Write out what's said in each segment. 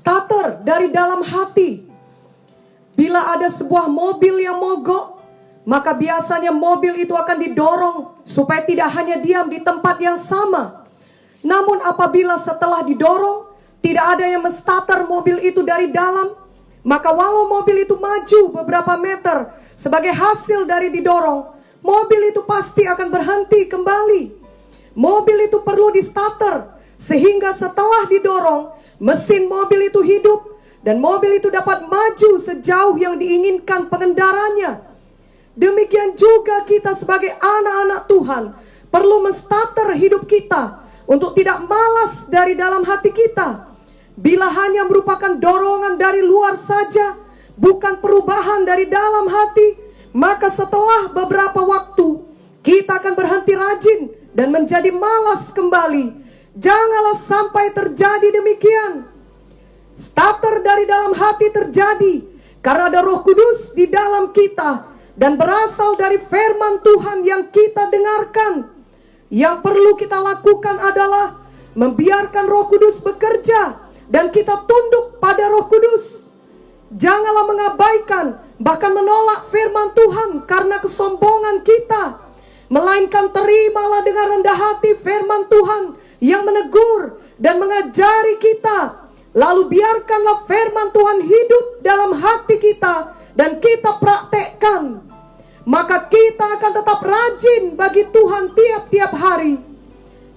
starter dari dalam hati. Bila ada sebuah mobil yang mogok, maka biasanya mobil itu akan didorong supaya tidak hanya diam di tempat yang sama. Namun apabila setelah didorong, tidak ada yang menstarter mobil itu dari dalam, maka walau mobil itu maju beberapa meter sebagai hasil dari didorong, mobil itu pasti akan berhenti kembali. Mobil itu perlu di starter, sehingga setelah didorong, mesin mobil itu hidup, dan mobil itu dapat maju sejauh yang diinginkan pengendaranya. Demikian juga kita sebagai anak-anak Tuhan perlu menstarter hidup kita untuk tidak malas dari dalam hati kita. Bila hanya merupakan dorongan dari luar saja, bukan perubahan dari dalam hati, maka setelah beberapa waktu kita akan berhenti rajin dan menjadi malas kembali. Janganlah sampai terjadi demikian. Starter dari dalam hati terjadi karena ada Roh Kudus di dalam kita dan berasal dari firman Tuhan yang kita dengarkan. Yang perlu kita lakukan adalah membiarkan Roh Kudus bekerja dan kita tunduk pada Roh Kudus. Janganlah mengabaikan, bahkan menolak firman Tuhan karena kesombongan kita, melainkan terimalah dengan rendah hati firman Tuhan yang menegur dan mengajari kita. Lalu biarkanlah firman Tuhan hidup dalam hati kita dan kita praktekkan. Maka kita akan tetap rajin bagi Tuhan tiap-tiap hari.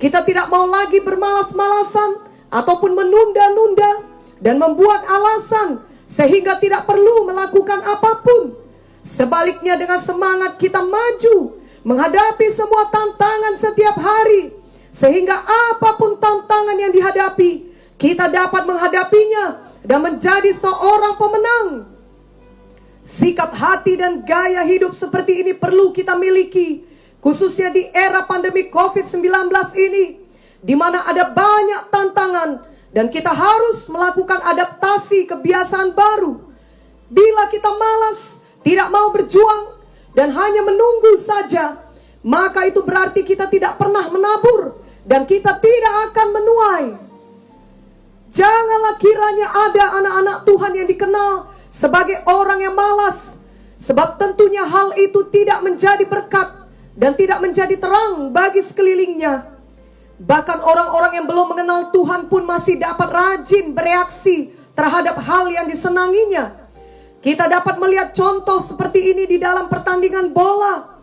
Kita tidak mau lagi bermalas-malasan ataupun menunda-nunda dan membuat alasan sehingga tidak perlu melakukan apapun. Sebaliknya dengan semangat kita maju menghadapi semua tantangan setiap hari, sehingga apapun tantangan yang dihadapi, kita dapat menghadapinya dan menjadi seorang pemenang. Sikap hati dan gaya hidup seperti ini perlu kita miliki, khususnya di era pandemi COVID-19 ini, di mana ada banyak tantangan dan kita harus melakukan adaptasi kebiasaan baru. Bila kita malas, tidak mau berjuang, dan hanya menunggu saja, maka itu berarti kita tidak pernah menabur dan kita tidak akan menuai. Janganlah kiranya ada anak-anak Tuhan yang dikenal sebagai orang yang malas, sebab tentunya hal itu tidak menjadi berkat dan tidak menjadi terang bagi sekelilingnya. Bahkan orang-orang yang belum mengenal Tuhan pun masih dapat rajin bereaksi terhadap hal yang disenanginya. Kita dapat melihat contoh seperti ini di dalam pertandingan bola.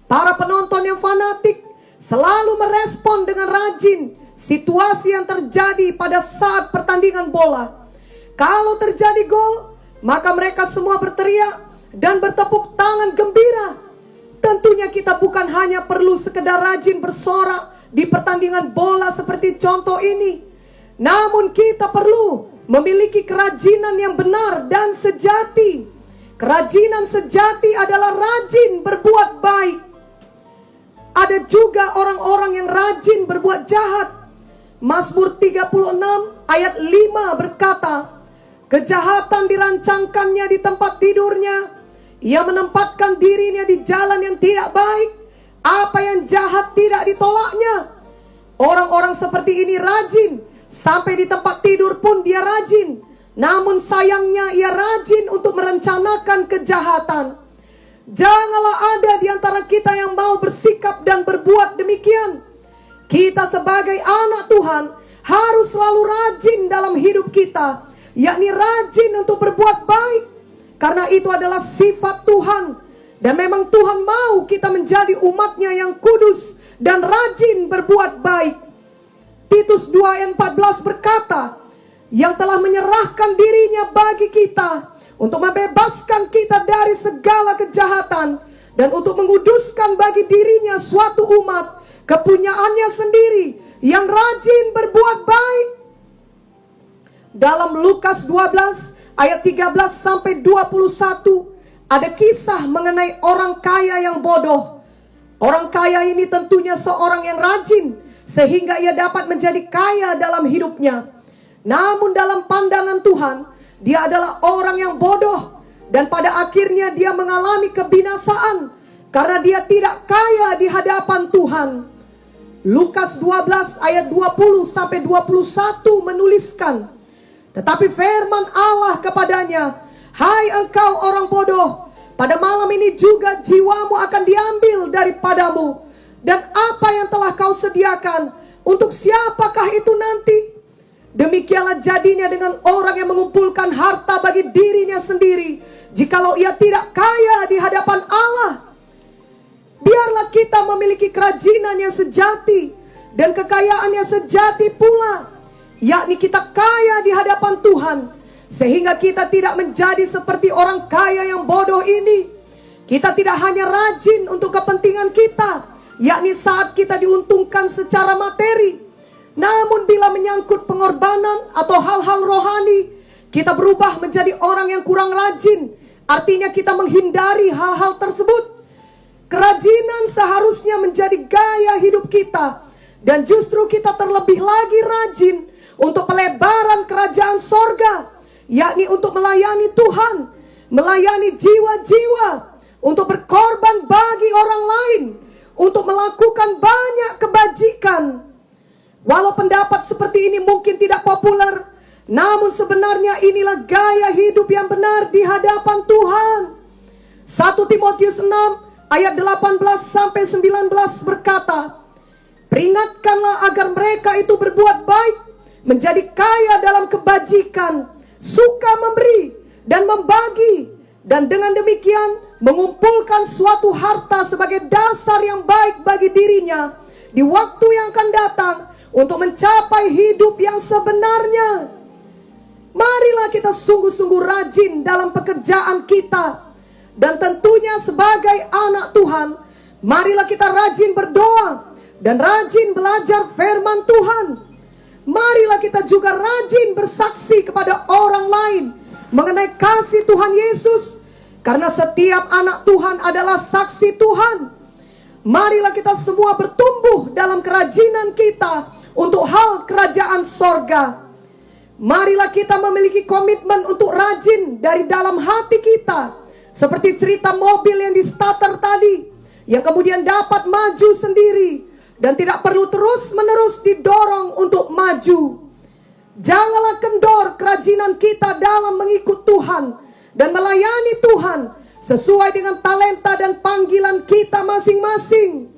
Para penonton yang fanatik selalu merespon dengan rajin situasi yang terjadi pada saat pertandingan bola. Kalau terjadi gol, maka mereka semua berteriak dan bertepuk tangan gembira. Tentunya kita bukan hanya perlu sekedar rajin bersorak di pertandingan bola seperti contoh ini, namun kita perlu memiliki kerajinan yang benar dan sejati. Kerajinan sejati adalah rajin berbuat baik. Ada juga orang-orang yang rajin berbuat jahat. Mazmur 36 ayat 5 berkata, kejahatan dirancangkannya di tempat tidurnya, ia menempatkan dirinya di jalan yang tidak baik, apa yang jahat tidak ditolaknya. Orang-orang seperti ini rajin, sampai di tempat tidur pun dia rajin. Namun sayangnya ia rajin untuk merencanakan kejahatan. Janganlah ada di antara kita yang mau bersikap dan berbuat demikian. Kita sebagai anak Tuhan harus selalu rajin dalam hidup kita, yakni rajin untuk berbuat baik, karena itu adalah sifat Tuhan. Dan memang Tuhan mau kita menjadi umatnya yang kudus dan rajin berbuat baik. Titus 2 ayat 14 berkata, yang telah menyerahkan dirinya bagi kita untuk membebaskan kita dari segala kejahatan dan untuk menguduskan bagi dirinya suatu umat kepunyaannya sendiri yang rajin berbuat baik. Dalam Lukas 12 ayat 13 sampai 21 ada kisah mengenai orang kaya yang bodoh. Orang kaya ini tentunya seorang yang rajin sehingga ia dapat menjadi kaya dalam hidupnya. Namun dalam pandangan Tuhan, dia adalah orang yang bodoh, dan pada akhirnya dia mengalami kebinasaan karena dia tidak kaya di hadapan Tuhan. Lukas 12 ayat 20 sampai 21 menuliskan, Tetapi firman Allah kepadanya, "Hai engkau orang bodoh, pada malam ini juga jiwamu akan diambil daripadamu. Dan apa yang telah kau sediakan, untuk siapakah itu nanti?" Demikianlah jadinya dengan orang yang mengumpulkan harta bagi dirinya sendiri, jikalau ia tidak kaya di hadapan Allah. Biarlah kita memiliki kerajinan yang sejati dan kekayaan yang sejati pula, yakni kita kaya di hadapan Tuhan, sehingga kita tidak menjadi seperti orang kaya yang bodoh ini. Kita tidak hanya rajin untuk kepentingan kita, yakni saat kita diuntungkan secara materi, namun bila menyangkut pengorbanan atau hal-hal rohani, kita berubah menjadi orang yang kurang rajin. Artinya kita menghindari hal-hal tersebut. Kerajinan seharusnya menjadi gaya hidup kita, dan justru kita terlebih lagi rajin untuk pelebaran kerajaan sorga, yakni untuk melayani Tuhan, melayani jiwa-jiwa, untuk berkorban bagi orang lain, untuk melakukan banyak kebajikan. Walau pendapat seperti ini mungkin tidak populer, namun sebenarnya inilah gaya hidup yang benar di hadapan Tuhan. 1 Timotius 6 ayat 18 sampai 19 berkata, "Peringatkanlah agar mereka itu berbuat baik, menjadi kaya dalam kebajikan, suka memberi dan membagi, dan dengan demikian mengumpulkan suatu harta sebagai dasar yang baik bagi dirinya di waktu yang akan datang, untuk mencapai hidup yang sebenarnya." Marilah kita sungguh-sungguh rajin dalam pekerjaan kita. Dan tentunya sebagai anak Tuhan, marilah kita rajin berdoa dan rajin belajar firman Tuhan. Marilah kita juga rajin bersaksi kepada orang lain mengenai kasih Tuhan Yesus, karena setiap anak Tuhan adalah saksi Tuhan. Marilah kita semua bertumbuh dalam kerajinan kita untuk hal kerajaan sorga. Marilah kita memiliki komitmen untuk rajin dari dalam hati kita, seperti cerita mobil yang di starter tadi, yang kemudian dapat maju sendiri dan tidak perlu terus-menerus didorong untuk maju. Janganlah kendor kerajinan kita dalam mengikut Tuhan dan melayani Tuhan sesuai dengan talenta dan panggilan kita masing-masing.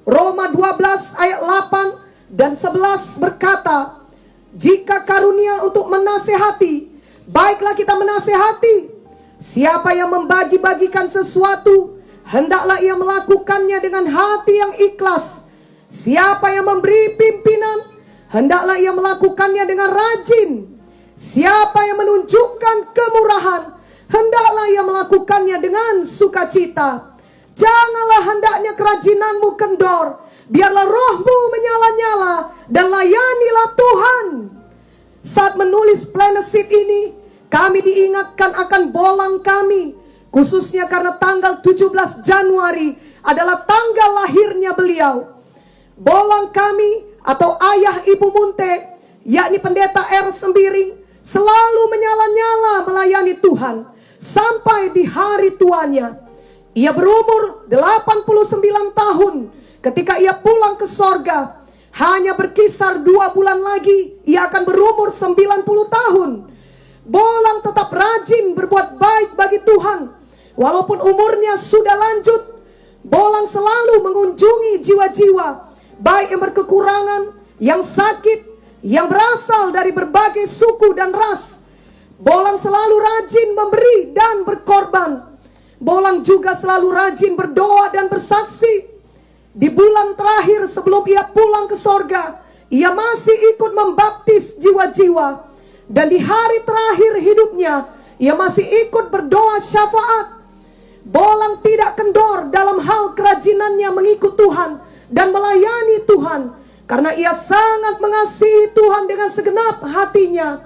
Roma 12 ayat 8 dan 11 berkata, "Jika karunia untuk menasehati, baiklah kita menasehati. Siapa yang membagi-bagikan sesuatu, hendaklah ia melakukannya dengan hati yang ikhlas. Siapa yang memberi pimpinan, hendaklah ia melakukannya dengan rajin. Siapa yang menunjukkan kemurahan, hendaklah ia melakukannya dengan sukacita. Janganlah hendaknya kerajinanmu kendor. Biarlah rohmu menyala-nyala dan layanilah Tuhan." Saat menulis playlist ini, kami diingatkan akan bolang kami, khususnya karena tanggal 17 Januari adalah tanggal lahirnya beliau. Bolang kami atau ayah ibu Munte, yakni pendeta R. Sembiring, selalu menyala-nyala melayani Tuhan sampai di hari tuanya. Ia berumur 89 tahun ketika ia pulang ke sorga. Hanya berkisar 2 bulan lagi ia akan berumur 90 tahun. Bolang tetap rajin berbuat baik bagi Tuhan. Walaupun umurnya sudah lanjut, Bolang selalu mengunjungi jiwa-jiwa, baik yang berkekurangan, yang sakit, yang berasal dari berbagai suku dan ras. Bolang selalu rajin memberi dan berkorban. Bolang juga selalu rajin berdoa dan bersaksi. Di bulan terakhir sebelum ia pulang ke sorga, ia masih ikut membaptis jiwa-jiwa. Dan di hari terakhir hidupnya, ia masih ikut berdoa syafaat. Bolang tidak kendor dalam hal kerajinannya mengikut Tuhan dan melayani Tuhan, karena ia sangat mengasihi Tuhan dengan segenap hatinya.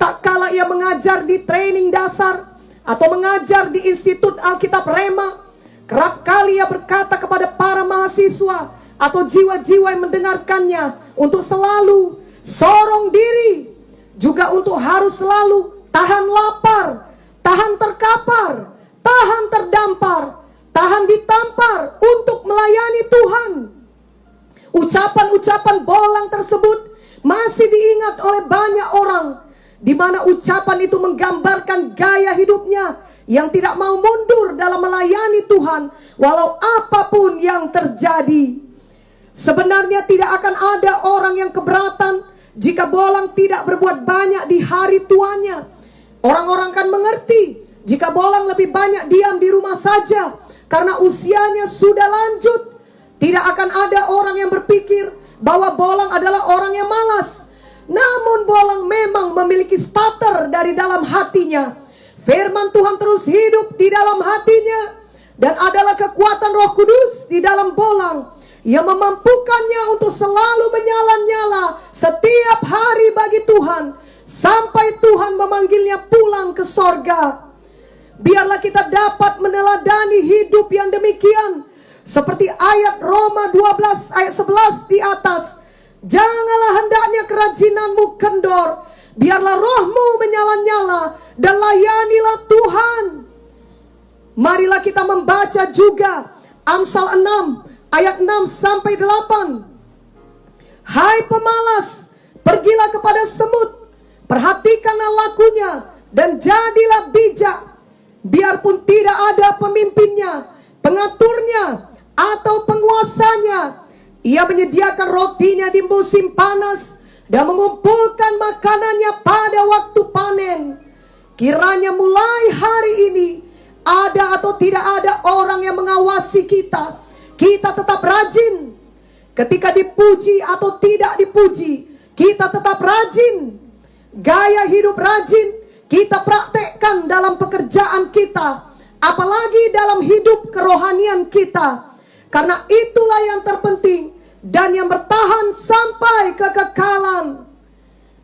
Tak kala ia mengajar di training dasar atau mengajar di Institut Alkitab Rema, kerap kali ia berkata kepada para mahasiswa atau jiwa-jiwa yang mendengarkannya untuk selalu sorong diri, juga untuk harus selalu tahan lapar, tahan terkapar, tahan terdampar, tahan ditampar untuk melayani Tuhan. Ucapan-ucapan Bolang tersebut masih diingat oleh banyak orang di mana ucapan itu menggambarkan gaya hidupnya yang tidak mau mundur dalam melayani Tuhan walau apapun yang terjadi. Sebenarnya tidak akan ada orang yang keberatan jika Bolang tidak berbuat banyak di hari tuanya. Orang-orang kan mengerti jika Bolang lebih banyak diam di rumah saja karena usianya sudah lanjut. Tidak akan ada orang yang berpikir bahwa Bolang adalah orang yang malas. Namun Bolang memang memiliki starter dari dalam hatinya. Firman Tuhan terus hidup di dalam hatinya, dan adalah kekuatan Roh Kudus di dalam Bolang yang memampukannya untuk selalu menyala-nyala setiap hari bagi Tuhan sampai Tuhan memanggilnya pulang ke sorga. Biarlah kita dapat meneladani hidup yang demikian seperti ayat Roma 12 ayat 11 di atas. Janganlah hendaknya kerajinanmu kendor, biarlah rohmu menyala-nyala dan layanilah Tuhan. Marilah kita membaca juga Amsal 6 ayat 6 sampai 8. Hai pemalas, pergilah kepada semut, perhatikanlah lakunya dan jadilah bijak. Biarpun tidak ada pemimpinnya, pengaturnya, atau penguasanya, ia menyediakan rotinya di musim panas dan mengumpulkan makanannya pada waktu panen. Kiranya mulai hari ini, ada atau tidak ada orang yang mengawasi kita, kita tetap rajin. Ketika dipuji atau tidak dipuji, kita tetap rajin. Gaya hidup rajin kita praktekkan dalam pekerjaan kita, apalagi dalam hidup kerohanian kita. Karena itulah yang terpenting dan yang bertahan sampai kekekalan.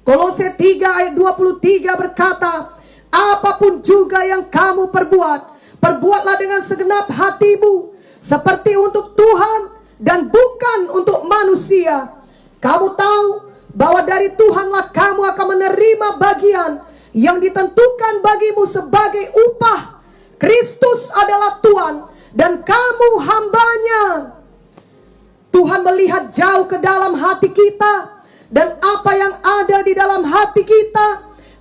Kolose 3 ayat 23 berkata, apapun juga yang kamu perbuat, perbuatlah dengan segenap hatimu, seperti untuk Tuhan dan bukan untuk manusia. Kamu tahu bahwa dari Tuhanlah kamu akan menerima bagian yang ditentukan bagimu sebagai upah. Kristus adalah Tuhan dan kamu hambanya. Tuhan melihat jauh ke dalam hati kita, dan apa yang ada di dalam hati kita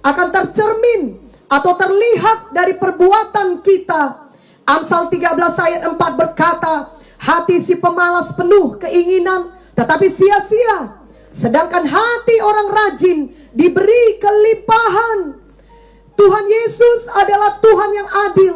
akan tercermin atau terlihat dari perbuatan kita. Amsal 13 ayat 4 berkata, hati si pemalas penuh keinginan tetapi sia-sia, sedangkan hati orang rajin diberi kelimpahan. Tuhan Yesus adalah Tuhan yang adil.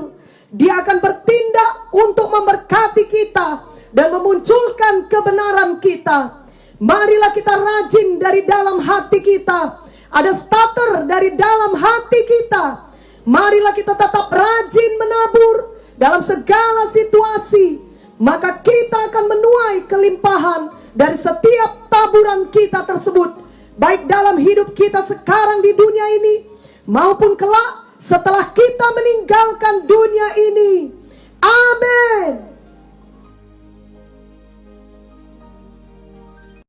Dia akan bertindak untuk memberkati kita dan memunculkan kebenaran kita. Marilah kita rajin dari dalam hati kita. Ada starter dari dalam hati kita. Marilah kita tetap rajin menabur dalam segala situasi. Maka kita akan menuai kelimpahan dari setiap taburan kita tersebut, baik dalam hidup kita sekarang di dunia ini maupun kelak setelah kita meninggalkan dunia ini. Amin.